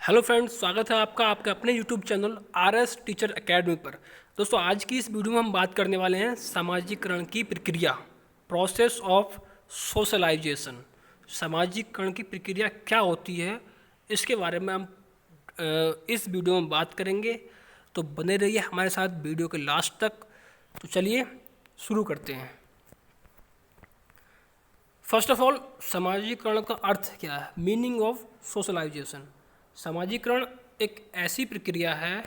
Hello friends, स्वागत है आपका आपके अपने YouTube channel RS teacher academy पर। दोस्तों, आज की इस वीडियो में हम बात करने वाले हैं सामाजिकरण की प्रक्रिया, प्रोसेस ऑफ सोशलाइजेशन। सामाजिकरण की प्रक्रिया क्या होती है, इसके बारे में हम इस वीडियो में बात करेंगे। तो बने रहिए हमारे साथ वीडियो के लास्ट तक। तो चलिए शुरू करते हैं। फर्स्ट ऑफ ऑल, सामाजिकरण का अर्थ क्या है? Meaning of socialisation. सामाजिकरण एक ऐसी प्रक्रिया है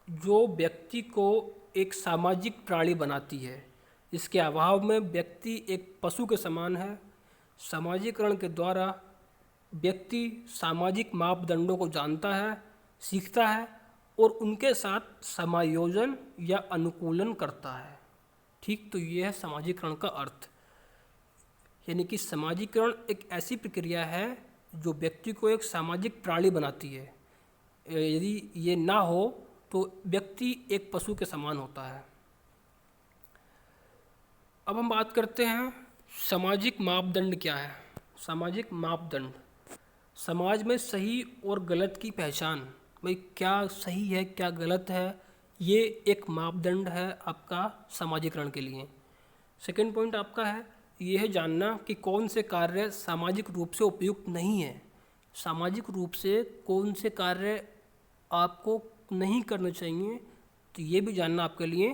जो व्यक्ति को एक सामाजिक प्राणी बनाती है। इसके अभाव में व्यक्ति एक पशु के समान है। सामाजिकरण के द्वारा व्यक्ति सामाजिक मापदंडों को जानता है, सीखता है और उनके साथ समायोजन या अनुकूलन करता है। ठीक, तो ये है सामाजिकरण का अर्थ। यानी कि सामाजिकरण एक ऐसी प्रक्रिया है जो व्यक्ति को एक सामाजिक प्राणी बनाती है। यदि ये ना हो तो व्यक्ति एक पशु के समान होता है। अब हम बात करते हैं सामाजिक मापदंड क्या है। सामाजिक मापदंड समाज में सही और गलत की पहचान, भाई क्या सही है क्या गलत है, ये एक मापदंड है आपका सामाजिकरण के लिए। सेकंड पॉइंट आपका है यह है जानना कि कौन से कार्य सामाजिक रूप से उपयुक्त नहीं है। सामाजिक रूप से कौन से कार्य आपको नहीं करने चाहिए, तो ये भी जानना आपके लिए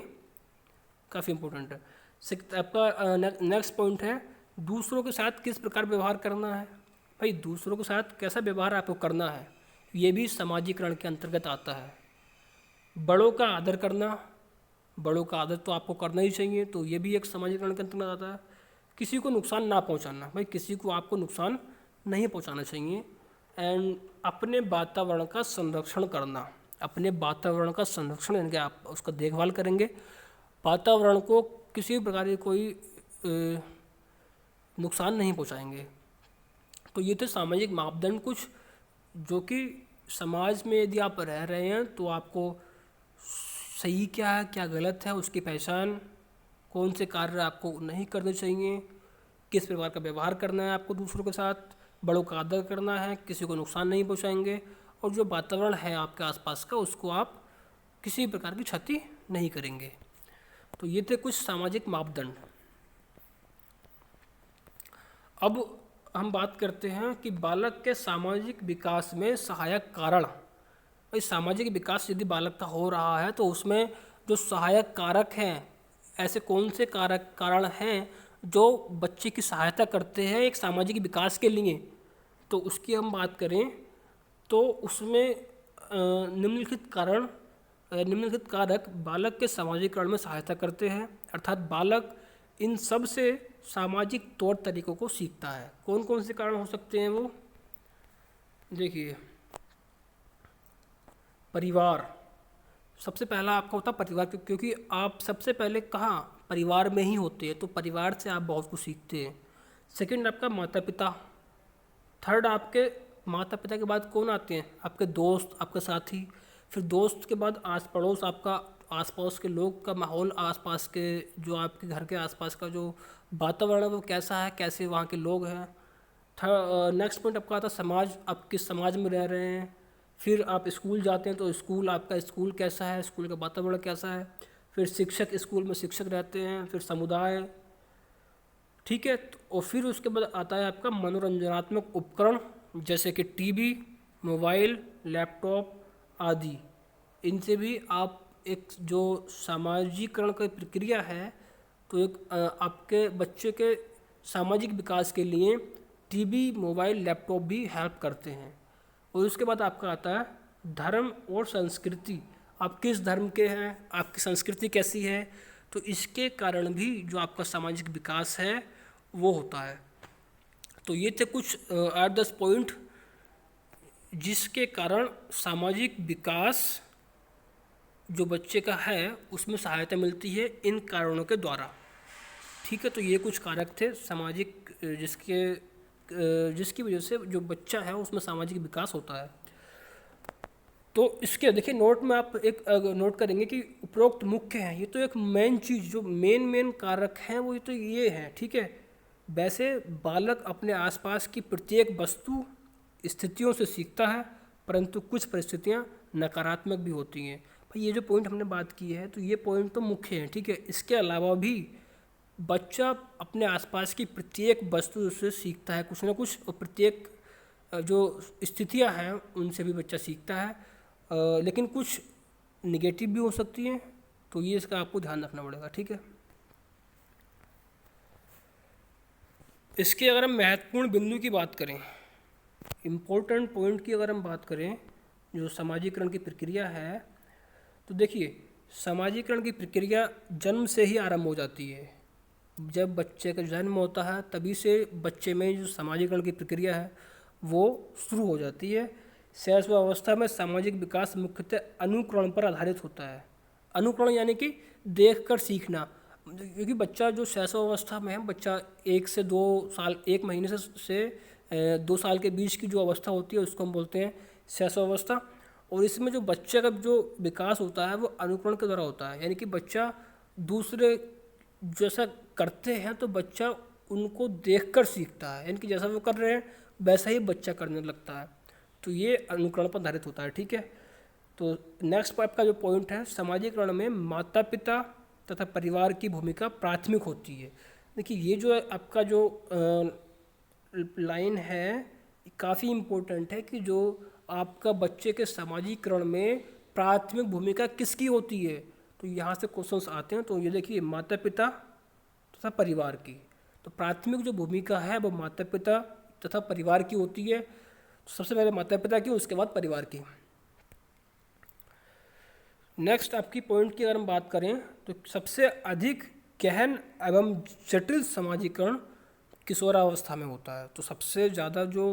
काफ़ी इम्पोर्टेंट है। आपका नेक्स्ट पॉइंट है दूसरों के साथ किस प्रकार व्यवहार करना है। भाई दूसरों के साथ कैसा व्यवहार आपको करना है, ये भी सामाजिकरण के अंतर्गत आता है। बड़ों का आदर करना, बड़ों का आदर तो आपको करना ही चाहिए, तो ये भी एक सामाजिकरण के अंतर्गत आता है। किसी को नुकसान ना पहुंचाना, भाई किसी को आपको नुकसान नहीं पहुंचाना चाहिए। एंड अपने वातावरण का संरक्षण करना, अपने वातावरण का संरक्षण यानी कि आप उसका देखभाल करेंगे, वातावरण को किसी भी प्रकार की कोई नुकसान नहीं पहुंचाएंगे। तो ये थे सामाजिक मापदंड कुछ, जो कि समाज में यदि आप रह रहे हैं तो आपको सही क्या है क्या गलत है उसकी पहचान, कौन से कार्य आपको नहीं करने चाहिए, किस प्रकार का व्यवहार करना है आपको दूसरों के साथ, बड़ों का आदर करना है, किसी को नुकसान नहीं पहुंचाएंगे, और जो वातावरण है आपके आसपास का उसको आप किसी प्रकार की क्षति नहीं करेंगे। तो ये थे कुछ सामाजिक मापदंड। अब हम बात करते हैं कि बालक के सामाजिक विकास में सहायक कारण। भाई सामाजिक विकास यदि बालक का हो रहा है तो उसमें जो सहायक कारक हैं, ऐसे कौन से कारण हैं जो बच्चे की सहायता करते हैं एक सामाजिक विकास के लिए। तो उसकी हम बात करें तो उसमें निम्नलिखित कारक बालक के सामाजिकरण में सहायता करते हैं, अर्थात बालक इन सब से सामाजिक तौर तरीकों को सीखता है। कौन कौन से कारण हो सकते हैं वो देखिए। परिवार, सबसे पहला आपका होता है परिवार, क्योंकि आप सबसे पहले कहाँ परिवार में ही होते हैं, तो परिवार से आप बहुत कुछ सीखते हैं। सेकंड आपका माता पिता। थर्ड आपके माता पिता के बाद कौन आते हैं? आपके दोस्त, आपके साथी। फिर दोस्त के बाद आस पड़ोस, आपका आसपास के लोग का माहौल, आसपास के जो आपके घर के आसपास का जो वातावरण है वो कैसा है, कैसे वहाँ के लोग हैं। नेक्स्ट पॉइंट आपका आता है समाज, आप किस समाज में रह रहे हैं। फिर आप स्कूल जाते हैं तो स्कूल, आपका स्कूल कैसा है, स्कूल का वातावरण कैसा है। फिर शिक्षक, स्कूल में शिक्षक रहते हैं। फिर समुदाय, ठीक है। और फिर उसके बाद आता है आपका मनोरंजनात्मक उपकरण, जैसे कि टीवी, मोबाइल, लैपटॉप आदि। इनसे भी आप एक जो सामाजिकरण की प्रक्रिया है, तो एक आपके बच्चे के सामाजिक विकास के लिए टीवी, मोबाइल, लैपटॉप भी हेल्प करते हैं। और उसके बाद आपका आता है धर्म और संस्कृति। आप किस धर्म के हैं, आपकी संस्कृति कैसी है, तो इसके कारण भी जो आपका सामाजिक विकास है वो होता है। तो ये थे कुछ 8-10 पॉइंट जिसके कारण सामाजिक विकास जो बच्चे का है उसमें सहायता मिलती है इन कारणों के द्वारा। ठीक है, तो ये कुछ कारक थे सामाजिक जिसकी वजह से जो बच्चा है उसमें सामाजिक विकास होता है। तो इसके देखिए नोट में आप एक नोट करेंगे कि उपरोक्त मुख्य हैं, ये तो एक मेन चीज़ जो मेन कारक हैं वो तो ये हैं। ठीक है, वैसे बालक अपने आसपास की प्रत्येक वस्तु, स्थितियों से सीखता है, परंतु कुछ परिस्थितियाँ नकारात्मक भी होती हैं। भाई ये जो पॉइंट हमने बात की है तो ये पॉइंट तो मुख्य हैं, ठीक है। इसके अलावा भी बच्चा अपने आसपास की प्रत्येक वस्तु से सीखता है कुछ ना कुछ, और प्रत्येक जो स्थितियाँ हैं उनसे भी बच्चा सीखता है, लेकिन कुछ निगेटिव भी हो सकती हैं, तो ये इसका आपको ध्यान रखना पड़ेगा, ठीक है। इसके अगर हम महत्वपूर्ण बिंदु की बात करें, इम्पोर्टेंट पॉइंट की अगर हम बात करें, जो समाजीकरण की प्रक्रिया है, तो देखिए समाजीकरण की प्रक्रिया जन्म से ही आरंभ हो जाती है। जब बच्चे का जन्म होता है तभी से बच्चे में जो समाजीकरण की प्रक्रिया है वो शुरू हो जाती है। शैशवावस्था में सामाजिक विकास मुख्यतः अनुकरण पर आधारित होता है। अनुकरण यानी कि देखकर सीखना, क्योंकि बच्चा जो शैशवावस्था में है, बच्चा 1 से 2 साल, 1 महीने से 2 साल के बीच की जो अवस्था होती है उसको हम बोलते हैं शैशवावस्था। और इसमें जो बच्चे का जो विकास होता है वो अनुकरण के द्वारा होता है, यानी कि बच्चा दूसरे जैसा करते हैं तो बच्चा उनको देखकर सीखता है, यानी कि जैसा वो कर रहे हैं वैसा ही बच्चा करने लगता है। तो ये अनुकरण पर आधारित होता है, ठीक है। तो नेक्स्ट आपका जो पॉइंट है, समाजीकरण में माता पिता तथा परिवार की भूमिका प्राथमिक होती है। देखिए ये जो आपका जो लाइन है काफ़ी इम्पोर्टेंट है कि जो आपका बच्चे के समाजीकरण में प्राथमिक भूमिका किसकी होती है, तो यहाँ से क्वेश्चंस आते हैं। तो ये देखिए माता पिता तथा परिवार की, तो प्राथमिक जो भूमिका है वो माता पिता तथा परिवार की होती है। तो सबसे पहले माता पिता की, उसके बाद परिवार की। नेक्स्ट आपकी पॉइंट की अगर हम बात करें तो सबसे अधिक गहन एवं जटिल समाजीकरण किशोरावस्था में होता है। तो सबसे ज़्यादा जो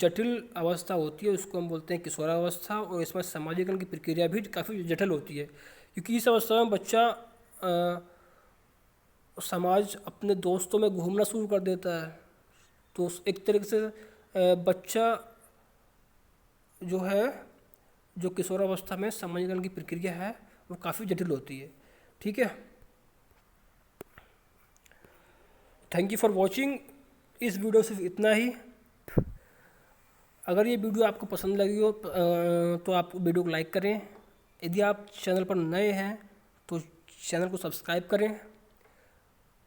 जटिल अवस्था होती है उसको हम बोलते हैं किशोरावस्था, और इसमें समाजीकरण की प्रक्रिया भी काफ़ी जटिल होती है, क्योंकि इस अवस्था में बच्चा समाज अपने दोस्तों में घूमना शुरू कर देता है। तो एक तरीके से बच्चा जो है, जो किशोरावस्था में समाजीकरण की प्रक्रिया है वो काफ़ी जटिल होती है, ठीक है। Thank you for watching. इस वीडियो सिर्फ इतना ही। अगर ये वीडियो आपको पसंद लगी हो तो आप वीडियो को लाइक करें। यदि आप चैनल पर नए हैं तो चैनल को सब्सक्राइब करें।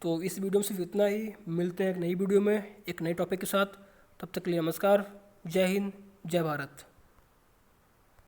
तो इस वीडियो में सिर्फ इतना ही। मिलते हैं एक नई वीडियो में एक नए टॉपिक के साथ। तब तक के लिए नमस्कार। जय हिंद, जय भारत।